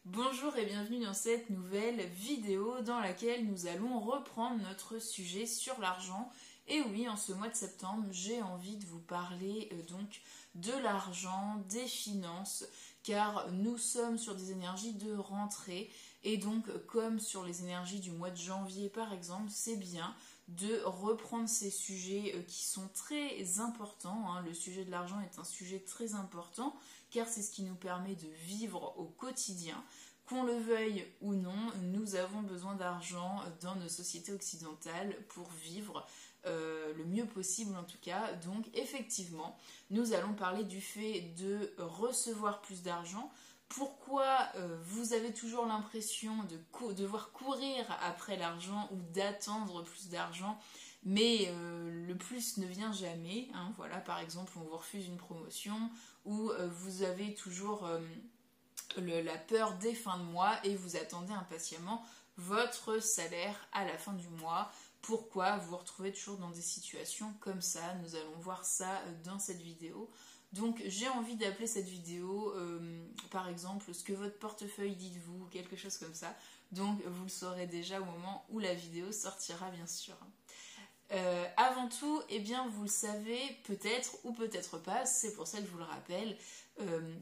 Bonjour et bienvenue dans cette nouvelle vidéo dans laquelle nous allons reprendre notre sujet sur l'argent. Et oui, en ce mois de septembre, j'ai envie de vous parler donc de l'argent, des finances, car nous sommes sur des énergies de rentrée. Et donc, comme sur les énergies du mois de janvier par exemple, c'est bien de reprendre ces sujets qui sont très importants. Le sujet de l'argent est un sujet très important car c'est ce qui nous permet de vivre au quotidien. Qu'on le veuille ou non, nous avons besoin d'argent dans nos sociétés occidentales pour vivre le mieux possible en tout cas. Donc effectivement, nous allons parler du fait de recevoir plus d'argent. Pourquoi vous avez toujours l'impression de devoir courir après l'argent ou d'attendre plus d'argent, mais le plus ne vient jamais. Voilà, par exemple, on vous refuse une promotion ou vous avez toujours la peur des fins de mois et vous attendez impatiemment votre salaire à la fin du mois. Pourquoi vous vous retrouvez toujours dans des situations comme ça? Nous allons voir ça dans cette vidéo. Donc j'ai envie d'appeler cette vidéo par exemple ce que votre portefeuille dit de vous, quelque chose comme ça. Donc vous le saurez déjà au moment où la vidéo sortira bien sûr. Avant tout, eh bien vous le savez peut-être ou peut-être pas, c'est pour ça que je vous le rappelle.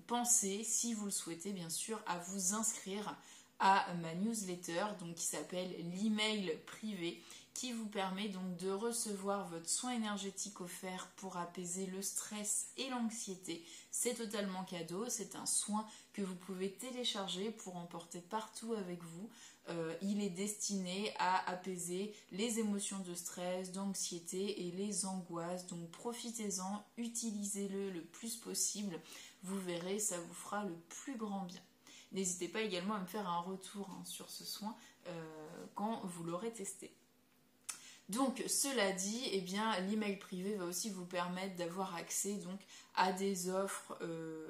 Pensez, si vous le souhaitez bien sûr, à vous inscrire à ma newsletter donc qui s'appelle l'email privé, qui vous permet donc de recevoir votre soin énergétique offert pour apaiser le stress et l'anxiété. C'est totalement cadeau, c'est un soin que vous pouvez télécharger pour emporter partout avec vous. Il est destiné à apaiser les émotions de stress, d'anxiété et les angoisses. Donc profitez-en, utilisez-le le plus possible. Vous verrez, ça vous fera le plus grand bien. N'hésitez pas également à me faire un retour sur ce soin quand vous l'aurez testé. Donc cela dit, eh bien l'email privé va aussi vous permettre d'avoir accès donc à des offres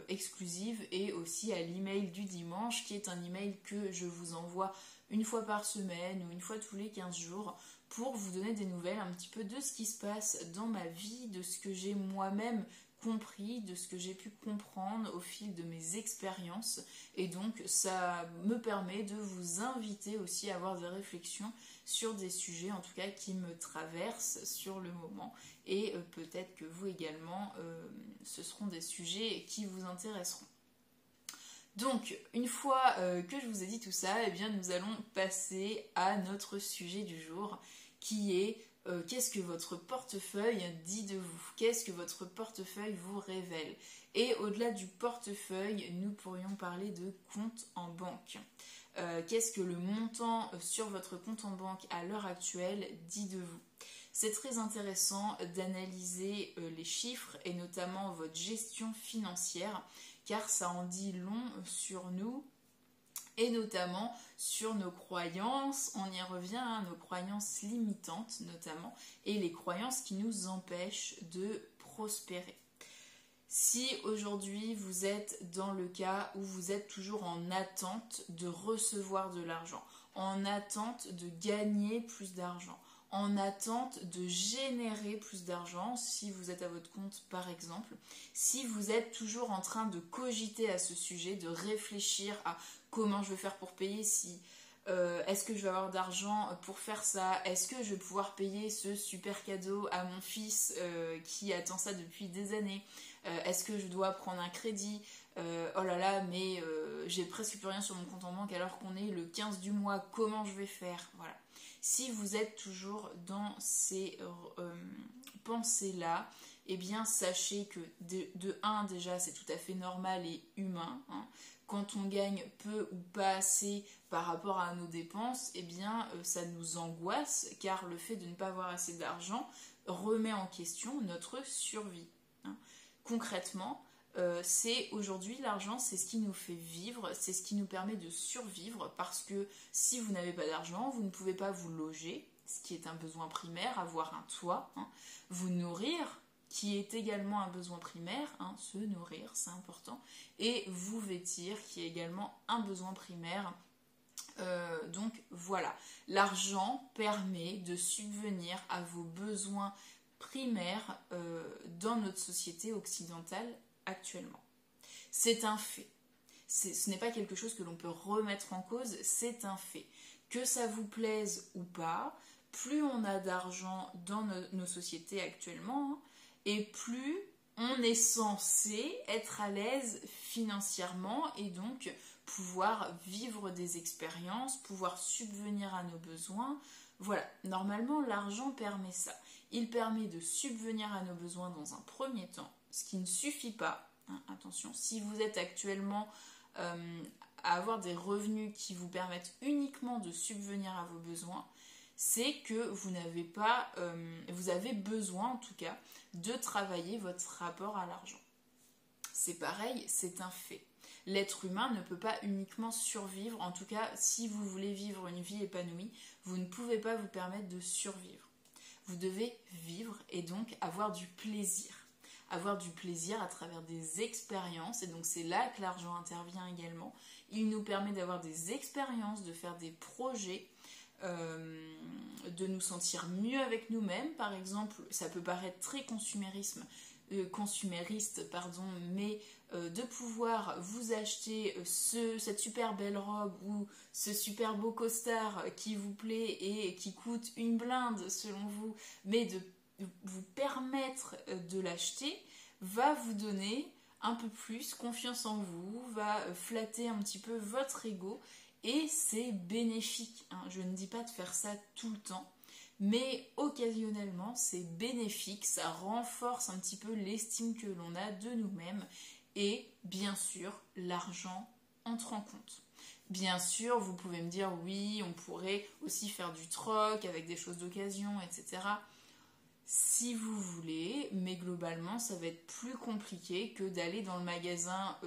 exclusives et aussi à l'email du dimanche qui est un email que je vous envoie une fois par semaine ou une fois tous les 15 jours pour vous donner des nouvelles un petit peu de ce qui se passe dans ma vie, de ce que j'ai moi-même compris, de ce que j'ai pu comprendre au fil de mes expériences, et donc ça me permet de vous inviter aussi à avoir des réflexions sur des sujets en tout cas qui me traversent sur le moment, et peut-être que vous également ce seront des sujets qui vous intéresseront. Donc, une fois que je vous ai dit tout ça, eh bien, nous allons passer à notre sujet du jour, qui est qu'est-ce que votre portefeuille dit de vous? Qu'est-ce que votre portefeuille vous révèle? Et au-delà du portefeuille, nous pourrions parler de compte en banque. Qu'est-ce que le montant sur votre compte en banque à l'heure actuelle dit de vous? C'est très intéressant d'analyser les chiffres et notamment votre gestion financière, car ça en dit long sur nous et notamment sur nos croyances. On y revient, nos croyances limitantes notamment, et les croyances qui nous empêchent de prospérer. Si aujourd'hui vous êtes dans le cas où vous êtes toujours en attente de recevoir de l'argent, en attente de gagner plus d'argent, en attente de générer plus d'argent, si vous êtes à votre compte par exemple, si vous êtes toujours en train de cogiter à ce sujet, de réfléchir à comment je vais faire pour payer, si est-ce que je vais avoir d'argent pour faire ça, est-ce que je vais pouvoir payer ce super cadeau à mon fils qui attend ça depuis des années, est-ce que je dois prendre un crédit, oh là là mais j'ai presque plus rien sur mon compte en banque alors qu'on est le 15 du mois, comment je vais faire? Voilà. Si vous êtes toujours dans ces pensées-là, eh bien sachez que de 1 déjà c'est tout à fait normal et humain. Quand on gagne peu ou pas assez par rapport à nos dépenses, eh bien ça nous angoisse car le fait de ne pas avoir assez d'argent remet en question notre survie. Concrètement, c'est aujourd'hui l'argent, c'est ce qui nous fait vivre, c'est ce qui nous permet de survivre, parce que si vous n'avez pas d'argent, vous ne pouvez pas vous loger, ce qui est un besoin primaire, avoir un toit, vous nourrir, qui est également un besoin primaire, se nourrir, c'est important, et vous vêtir, qui est également un besoin primaire. Donc voilà, l'argent permet de subvenir à vos besoins primaires dans notre société occidentale actuellement. C'est un fait. ce n'est pas quelque chose que l'on peut remettre en cause, c'est un fait. Que ça vous plaise ou pas, plus on a d'argent dans nos sociétés actuellement, et plus on est censé être à l'aise financièrement et donc pouvoir vivre des expériences, pouvoir subvenir à nos besoins. Voilà, normalement l'argent permet ça. Il permet de subvenir à nos besoins dans un premier temps, ce qui ne suffit pas. Hein, attention, si vous êtes actuellement à avoir des revenus qui vous permettent uniquement de subvenir à vos besoins, c'est que vous n'avez pas, vous avez besoin en tout cas de travailler votre rapport à l'argent. C'est pareil, c'est un fait. L'être humain ne peut pas uniquement survivre, en tout cas si vous voulez vivre une vie épanouie, vous ne pouvez pas vous permettre de survivre. Vous devez vivre et donc avoir du plaisir. Avoir du plaisir à travers des expériences, et donc c'est là que l'argent intervient également. Il nous permet d'avoir des expériences, de faire des projets, de nous sentir mieux avec nous-mêmes. Par exemple, ça peut paraître très consumériste, mais de pouvoir vous acheter cette super belle robe ou ce super beau costard qui vous plaît et qui coûte une blinde selon vous, mais de vous permettre de l'acheter, va vous donner un peu plus confiance en vous, va flatter un petit peu votre ego, et c'est bénéfique. Hein. Je ne dis pas de faire ça tout le temps, mais occasionnellement c'est bénéfique, ça renforce un petit peu l'estime que l'on a de nous-mêmes, et bien sûr l'argent entre en compte. Bien sûr, vous pouvez me dire oui, on pourrait aussi faire du troc avec des choses d'occasion, etc. Si vous voulez, mais globalement ça va être plus compliqué que d'aller dans le magasin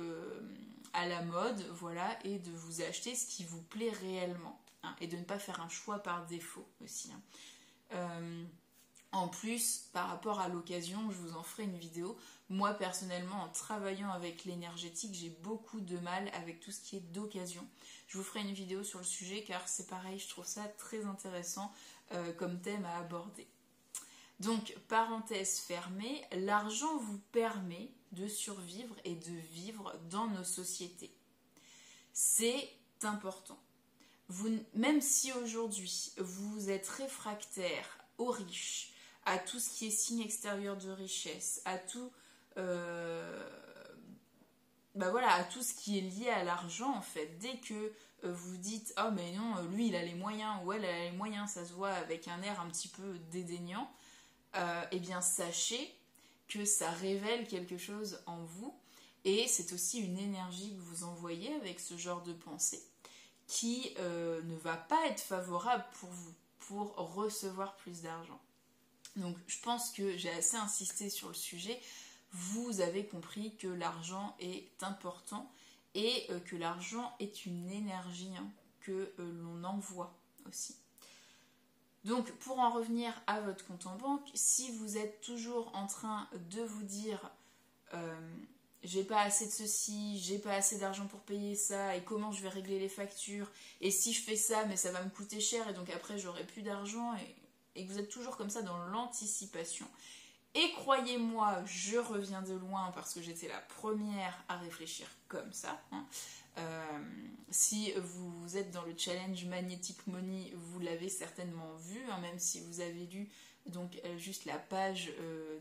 à la mode, voilà, et de vous acheter ce qui vous plaît réellement, hein, et de ne pas faire un choix par défaut aussi. Hein. En plus, par rapport à l'occasion, je vous en ferai une vidéo. Moi personnellement, en travaillant avec l'énergétique, j'ai beaucoup de mal avec tout ce qui est d'occasion. Je vous ferai une vidéo sur le sujet car c'est pareil, je trouve ça très intéressant comme thème à aborder. Donc, parenthèse fermée, l'argent vous permet de survivre et de vivre dans nos sociétés. C'est important. Même si aujourd'hui vous êtes réfractaire aux riches, à tout ce qui est signe extérieur de richesse, à tout, à tout ce qui est lié à l'argent en fait, dès que vous dites « Oh mais non, lui il a les moyens » ou « Elle a les moyens », ça se voit avec un air un petit peu dédaignant, eh bien sachez que ça révèle quelque chose en vous, et c'est aussi une énergie que vous envoyez avec ce genre de pensée qui ne va pas être favorable pour vous, pour recevoir plus d'argent. Donc je pense que j'ai assez insisté sur le sujet, vous avez compris que l'argent est important et que l'argent est une énergie, hein, que l'on envoie aussi. Donc pour en revenir à votre compte en banque, si vous êtes toujours en train de vous dire j'ai pas assez de ceci, j'ai pas assez d'argent pour payer ça, et comment je vais régler les factures, et si je fais ça mais ça va me coûter cher et donc après j'aurai plus d'argent, et que vous êtes toujours comme ça dans l'anticipation. Et croyez-moi, je reviens de loin parce que j'étais la première à réfléchir comme ça. Hein. Si vous êtes dans le challenge Magnetic Money, vous l'avez certainement vu, hein, même si vous avez lu donc juste la page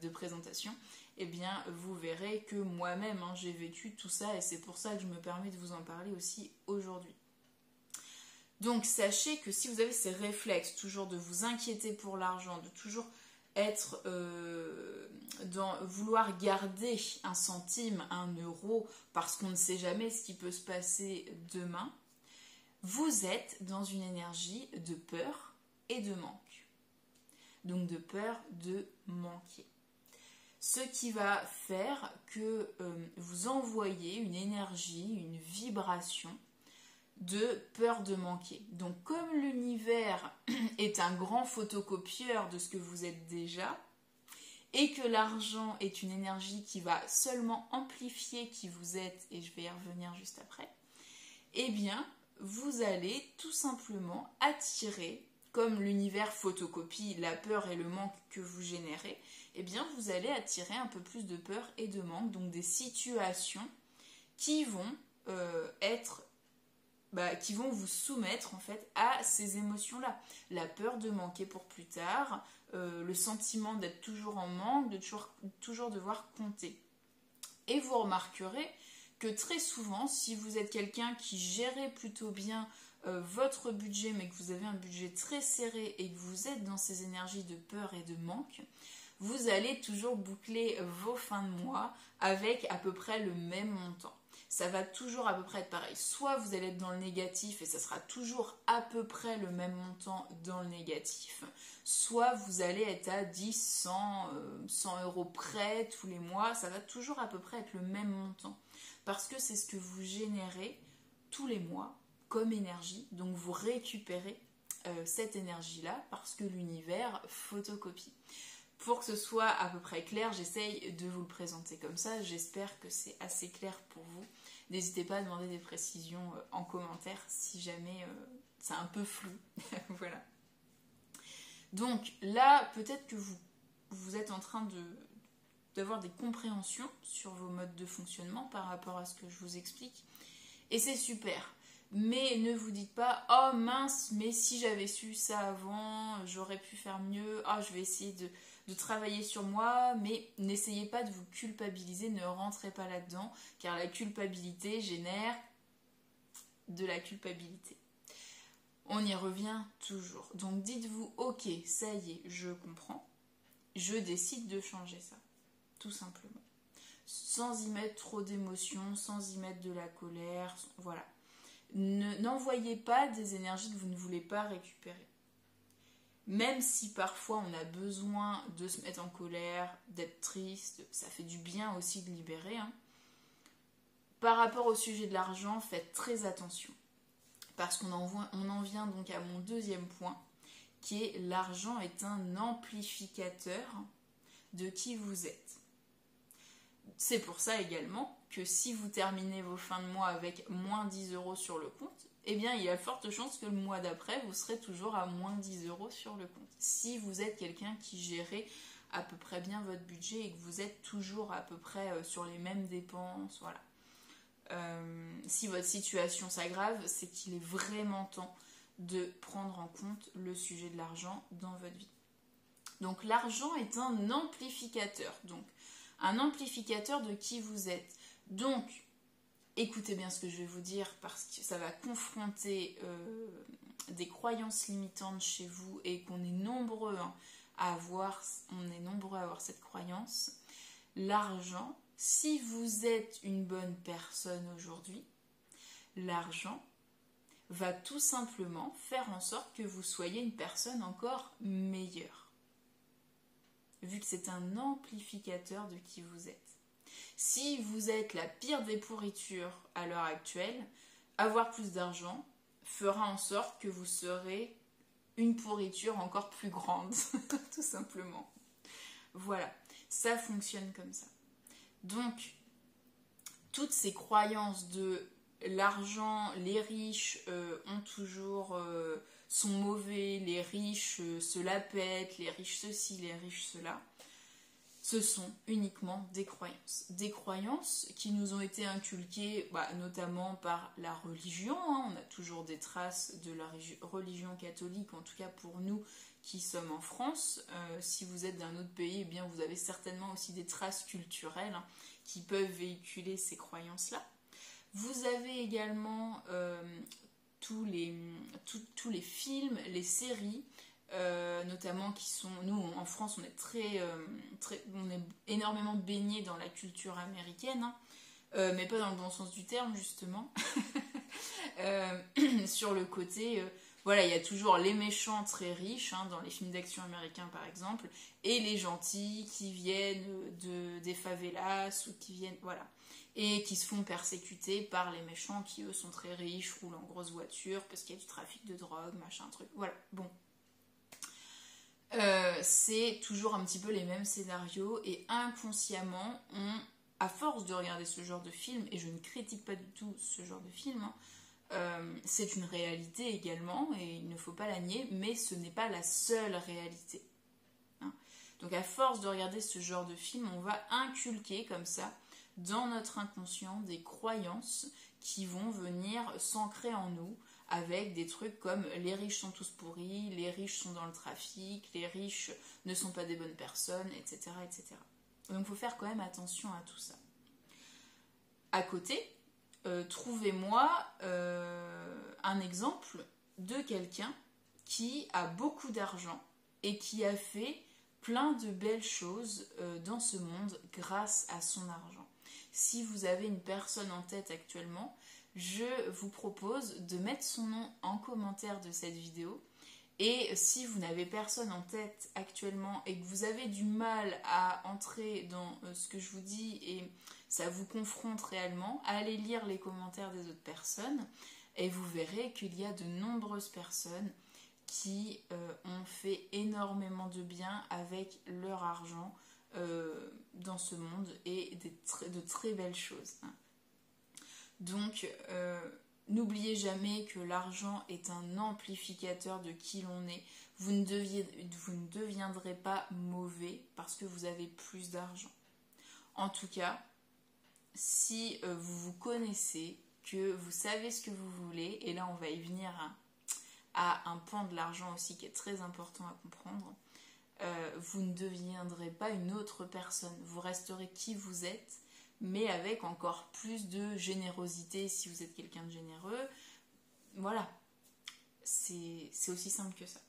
de présentation, eh bien vous verrez que moi-même hein, j'ai vécu tout ça, et c'est pour ça que je me permets de vous en parler aussi aujourd'hui. Donc sachez que si vous avez ces réflexes toujours de vous inquiéter pour l'argent, de toujours être dans vouloir garder un centime, un euro, parce qu'on ne sait jamais ce qui peut se passer demain, vous êtes dans une énergie de peur et de manque. Donc de peur de manquer. Ce qui va faire que vous envoyez une énergie, une vibration de peur de manquer. Donc comme l'univers est un grand photocopieur de ce que vous êtes déjà, et que l'argent est une énergie qui va seulement amplifier qui vous êtes, et je vais y revenir juste après, eh bien vous allez tout simplement attirer, comme l'univers photocopie la peur et le manque que vous générez, eh bien vous allez attirer un peu plus de peur et de manque, donc des situations qui vont qui vont vous soumettre en fait à ces émotions-là. La peur de manquer pour plus tard, le sentiment d'être toujours en manque, de toujours devoir compter. Et vous remarquerez que très souvent, si vous êtes quelqu'un qui gérait plutôt bien votre budget, mais que vous avez un budget très serré et que vous êtes dans ces énergies de peur et de manque, vous allez toujours boucler vos fins de mois avec à peu près le même montant. Ça va toujours à peu près être pareil. Soit vous allez être dans le négatif et ça sera toujours à peu près le même montant dans le négatif. Soit vous allez être à 10, 100 euros près tous les mois. Ça va toujours à peu près être le même montant. Parce que c'est ce que vous générez tous les mois comme énergie. Donc vous récupérez cette énergie-là parce que l'univers photocopie. Pour que ce soit à peu près clair, j'essaye de vous le présenter comme ça. J'espère que c'est assez clair pour vous. N'hésitez pas à demander des précisions en commentaire si jamais c'est un peu flou. Voilà. Donc là, peut-être que vous êtes en train d'avoir des compréhensions sur vos modes de fonctionnement par rapport à ce que je vous explique. Et c'est super. Mais ne vous dites pas « Oh mince, mais si j'avais su ça avant, j'aurais pu faire mieux. Ah, je vais essayer de travailler sur moi. » Mais n'essayez pas de vous culpabiliser, ne rentrez pas là-dedans, car la culpabilité génère de la culpabilité. On y revient toujours. Donc dites-vous « Ok, ça y est, je comprends. Je décide de changer ça. » Tout simplement. Sans y mettre trop d'émotions, sans y mettre de la colère. Voilà. N'envoyez pas des énergies que vous ne voulez pas récupérer. Même si parfois on a besoin de se mettre en colère, d'être triste, ça fait du bien aussi de libérer. Par rapport au sujet de l'argent, faites très attention. Parce qu'on en vient donc à mon deuxième point, qui est l'argent est un amplificateur de qui vous êtes. C'est pour ça également que si vous terminez vos fins de mois avec moins 10 euros sur le compte, eh bien il y a forte chance que le mois d'après, vous serez toujours à moins 10 euros sur le compte. Si vous êtes quelqu'un qui gère à peu près bien votre budget et que vous êtes toujours à peu près sur les mêmes dépenses, voilà. Si votre situation s'aggrave, c'est qu'il est vraiment temps de prendre en compte le sujet de l'argent dans votre vie. Donc l'argent est un amplificateur. Donc un amplificateur de qui vous êtes. Donc, écoutez bien ce que je vais vous dire parce que ça va confronter des croyances limitantes chez vous et qu'on est nombreux à avoir cette croyance. L'argent, si vous êtes une bonne personne aujourd'hui, l'argent va tout simplement faire en sorte que vous soyez une personne encore meilleure. Vu que c'est un amplificateur de qui vous êtes. Si vous êtes la pire des pourritures à l'heure actuelle, avoir plus d'argent fera en sorte que vous serez une pourriture encore plus grande, tout simplement. Voilà, ça fonctionne comme ça. Donc, toutes ces croyances de l'argent, les riches sont mauvais, les riches se la pètent, les riches ceci, les riches cela, ce sont uniquement des croyances. Des croyances qui nous ont été inculquées notamment par la religion. On a toujours des traces de la religion catholique, en tout cas pour nous qui sommes en France. Si vous êtes d'un autre pays, eh bien vous avez certainement aussi des traces culturelles qui peuvent véhiculer ces croyances-là. Vous avez également tous les films, les séries, notamment qui sont... Nous, en France, on est énormément baignés dans la culture américaine, mais pas dans le bon sens du terme, justement. Sur le côté... voilà, il y a toujours les méchants très riches, dans les films d'action américains, par exemple, et les gentils qui viennent des favelas, ou qui viennent... Voilà. Et qui se font persécuter par les méchants qui, eux, sont très riches, roulent en grosse voiture, parce qu'il y a du trafic de drogue, machin, truc. Voilà, bon. C'est toujours un petit peu les mêmes scénarios, et inconsciemment, à force de regarder ce genre de film, et je ne critique pas du tout ce genre de film, c'est une réalité également, et il ne faut pas la nier, mais ce n'est pas la seule réalité. Donc à force de regarder ce genre de film, on va inculquer comme ça, dans notre inconscient, des croyances qui vont venir s'ancrer en nous avec des trucs comme les riches sont tous pourris, les riches sont dans le trafic, les riches ne sont pas des bonnes personnes, etc. etc. Donc il faut faire quand même attention à tout ça. À côté, trouvez-moi un exemple de quelqu'un qui a beaucoup d'argent et qui a fait plein de belles choses dans ce monde grâce à son argent. Si vous avez une personne en tête actuellement, je vous propose de mettre son nom en commentaire de cette vidéo. Et si vous n'avez personne en tête actuellement et que vous avez du mal à entrer dans ce que je vous dis et ça vous confronte réellement, allez lire les commentaires des autres personnes et vous verrez qu'il y a de nombreuses personnes qui ont fait énormément de bien avec leur argent dans ce monde et de très belles choses. Donc, n'oubliez jamais que l'argent est un amplificateur de qui l'on est. Vous ne deviendrez pas mauvais parce que vous avez plus d'argent. En tout cas, si vous vous connaissez, que vous savez ce que vous voulez, et là on va y venir à un pan de l'argent aussi qui est très important à comprendre, vous ne deviendrez pas une autre personne. Vous resterez qui vous êtes, mais avec encore plus de générosité si vous êtes quelqu'un de généreux. Voilà, c'est aussi simple que ça.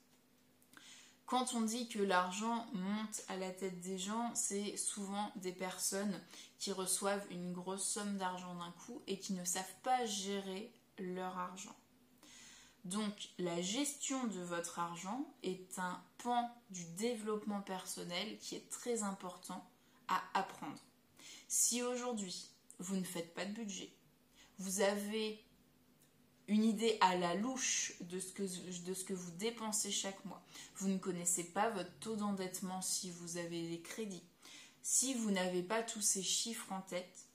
Quand on dit que l'argent monte à la tête des gens, c'est souvent des personnes qui reçoivent une grosse somme d'argent d'un coup et qui ne savent pas gérer leur argent. Donc, la gestion de votre argent est un pan du développement personnel qui est très important à apprendre. Si aujourd'hui, vous ne faites pas de budget, vous avez une idée à la louche de ce que vous dépensez chaque mois, vous ne connaissez pas votre taux d'endettement si vous avez des crédits, si vous n'avez pas tous ces chiffres en tête,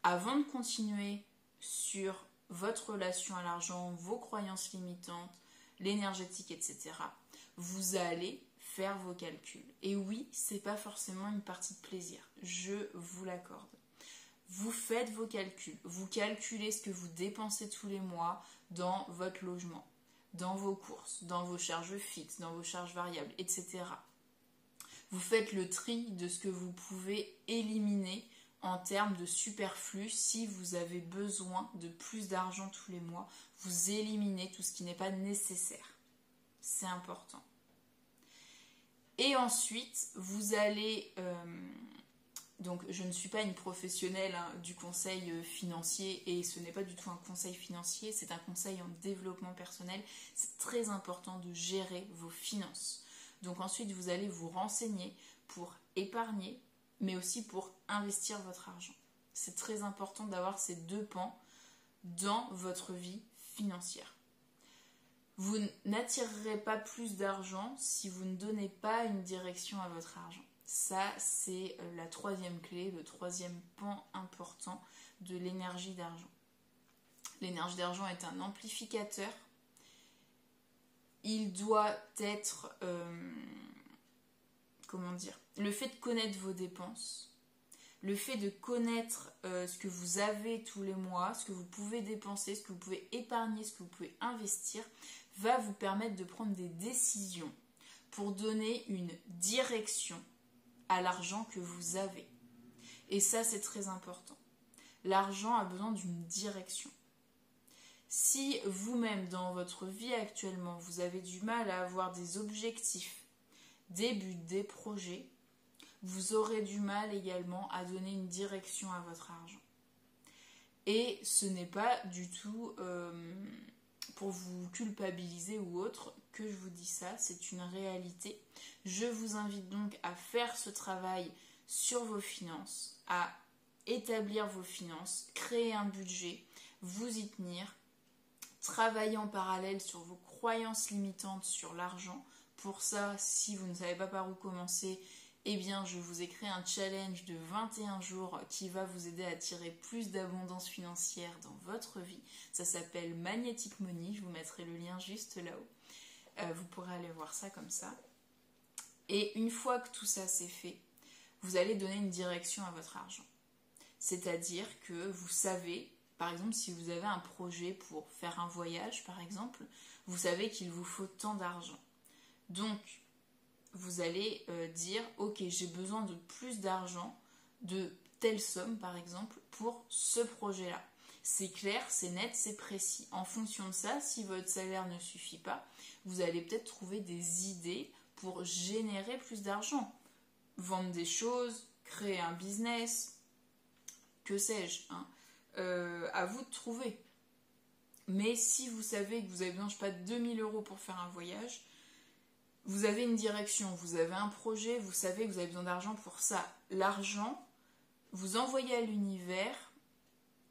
avant de continuer sur votre relation à l'argent, vos croyances limitantes, l'énergétique, etc., vous allez faire vos calculs. Et oui, c'est pas forcément une partie de plaisir, je vous l'accorde. Vous faites vos calculs, vous calculez ce que vous dépensez tous les mois dans votre logement, dans vos courses, dans vos charges fixes, dans vos charges variables, etc. Vous faites le tri de ce que vous pouvez éliminer en termes de superflu. Si vous avez besoin de plus d'argent tous les mois, vous éliminez tout ce qui n'est pas nécessaire. C'est important. Et ensuite, vous allez... Donc, je ne suis pas une professionnelle du conseil financier et ce n'est pas du tout un conseil financier, c'est un conseil en développement personnel. C'est très important de gérer vos finances. Donc ensuite, vous allez vous renseigner pour épargner, mais aussi pour investir votre argent. C'est très important d'avoir ces deux pans dans votre vie financière. Vous n'attirerez pas plus d'argent si vous ne donnez pas une direction à votre argent. Ça, c'est la troisième clé, le troisième pan important de l'énergie d'argent. L'énergie d'argent est un amplificateur. Il doit être, le fait de connaître vos dépenses, le fait de connaître ce que vous avez tous les mois, ce que vous pouvez dépenser, ce que vous pouvez épargner, ce que vous pouvez investir, va vous permettre de prendre des décisions pour donner une direction à l'argent que vous avez. Et ça, c'est très important. L'argent a besoin d'une direction. Si vous-même, dans votre vie actuellement, vous avez du mal à avoir des objectifs, des buts, des projets, vous aurez du mal également à donner une direction à votre argent. Et ce n'est pas du tout pour vous culpabiliser ou autre que je vous dis ça, c'est une réalité. Je vous invite donc à faire ce travail sur vos finances, à établir vos finances, créer un budget, vous y tenir, travailler en parallèle sur vos croyances limitantes sur l'argent. Pour ça, si vous ne savez pas par où commencer, eh bien, je vous ai créé un challenge de 21 jours qui va vous aider à attirer plus d'abondance financière dans votre vie. Ça s'appelle Magnetic Money, je vous mettrai le lien juste là-haut. Vous pourrez aller voir ça comme ça. Et une fois que tout ça c'est fait, vous allez donner une direction à votre argent. C'est-à-dire que vous savez Par exemple, si vous avez un projet pour faire un voyage, par exemple, vous savez qu'il vous faut tant d'argent. Donc, vous allez dire, ok, j'ai besoin de plus d'argent, de telle somme, par exemple, pour ce projet-là. C'est clair, c'est net, c'est précis. En fonction de ça, si votre salaire ne suffit pas, vous allez peut-être trouver des idées pour générer plus d'argent. Vendre des choses, créer un business, que sais-je, hein. À vous de trouver. Mais si vous savez que vous avez besoin, je sais pas, de 2000 € pour faire un voyage, vous avez une direction, vous avez un projet, vous savez que vous avez besoin d'argent pour ça. L'argent, vous envoyez à l'univers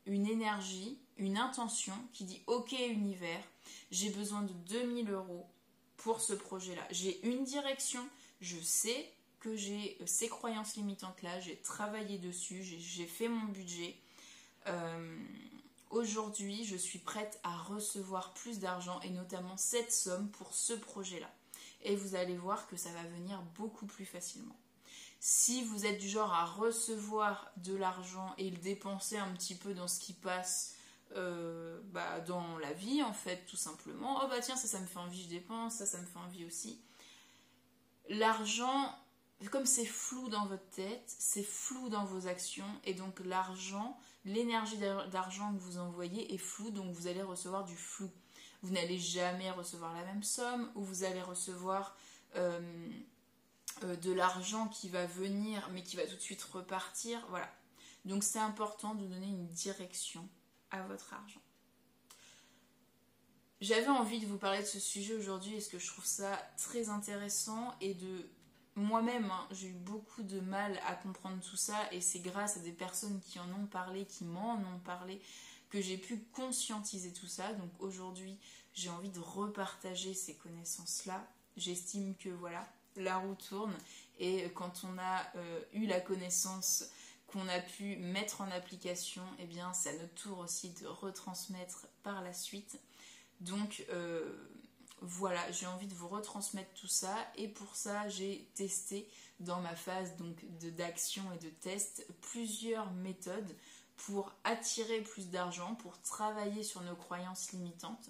une énergie, une intention qui dit « Ok univers, j'ai besoin de 2000 € pour ce projet-là. J'ai une direction, je sais que j'ai ces croyances limitantes-là, j'ai travaillé dessus, j'ai fait mon budget. Aujourd'hui, je suis prête à recevoir plus d'argent et notamment cette somme pour ce projet-là. » Et vous allez voir que ça va venir beaucoup plus facilement. Si vous êtes du genre à recevoir de l'argent et le dépenser un petit peu dans ce qui passe dans la vie, en fait, tout simplement, oh bah tiens, ça me fait envie, je dépense, ça me fait envie aussi. L'argent, comme c'est flou dans votre tête, c'est flou dans vos actions, et donc l'argent, l'énergie d'argent que vous envoyez est floue, donc vous allez recevoir du flou. Vous n'allez jamais recevoir la même somme, ou vous allez recevoir de l'argent qui va venir, mais qui va tout de suite repartir, voilà. Donc c'est important de donner une direction à votre argent. J'avais envie de vous parler de ce sujet aujourd'hui, parce que je trouve ça très intéressant, et de moi-même, j'ai eu beaucoup de mal à comprendre tout ça, et c'est grâce à des personnes qui en ont parlé, qui m'en ont parlé, que j'ai pu conscientiser tout ça. Donc aujourd'hui, j'ai envie de repartager ces connaissances-là. J'estime que voilà, la roue tourne, et quand on a eu la connaissance qu'on a pu mettre en application, eh bien c'est à notre tour aussi de retransmettre par la suite. Donc voilà, j'ai envie de vous retransmettre tout ça, et pour ça j'ai testé dans ma phase donc d'action et de test plusieurs méthodes pour attirer plus d'argent, pour travailler sur nos croyances limitantes,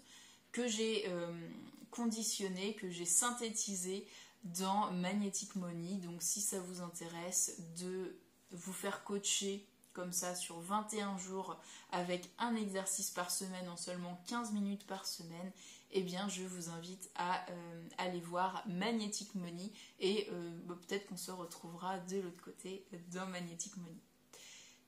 que j'ai conditionnées, que j'ai synthétisées dans Magnetic Money. Donc si ça vous intéresse de vous faire coacher comme ça sur 21 jours avec un exercice par semaine en seulement 15 minutes par semaine, eh bien je vous invite à aller voir Magnetic Money, et peut-être qu'on se retrouvera de l'autre côté dans Magnetic Money.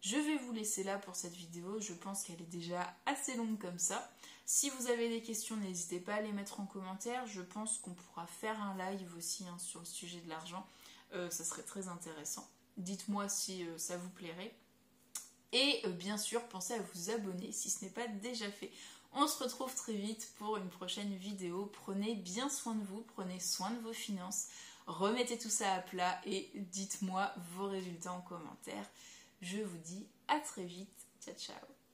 Je vais vous laisser là pour cette vidéo, je pense qu'elle est déjà assez longue comme ça. Si vous avez des questions, n'hésitez pas à les mettre en commentaire. Je pense qu'on pourra faire un live aussi sur le sujet de l'argent, ça serait très intéressant. Dites-moi si ça vous plairait. Et bien sûr, pensez à vous abonner si ce n'est pas déjà fait. On se retrouve très vite pour une prochaine vidéo. Prenez bien soin de vous, prenez soin de vos finances, remettez tout ça à plat et dites-moi vos résultats en commentaire. Je vous dis à très vite. Ciao, ciao.